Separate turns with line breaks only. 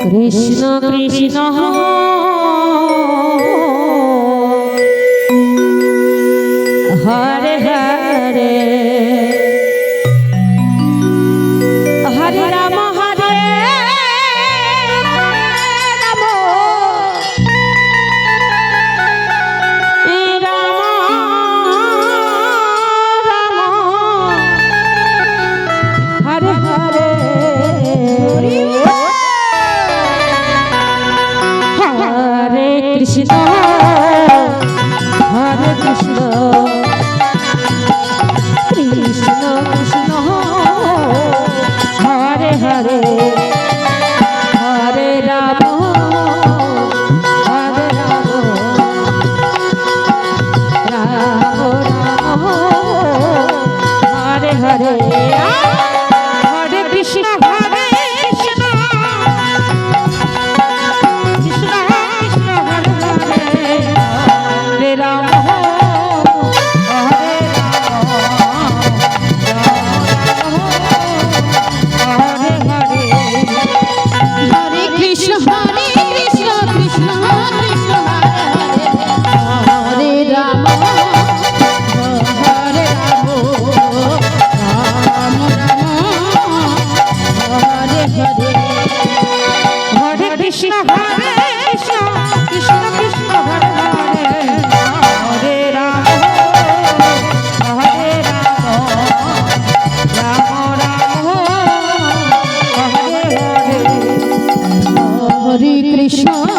Krishna Krishna Hare Hare Hare Ram Hare Ram Ram Ram Hare Hare Hare Krishna Hare Krishna Krishna Krishna Hare Hare Hare Ram Hare Ram Ram Ram Hare Hare Hare Krishna Hare Krishna Krishna Krishna Hare Hare Hare Ram Krishna Hare Krishna Krishna Krishna Hare Hare Hare Rama Hare Rama Rama Rama Hare Hare Hare Krishna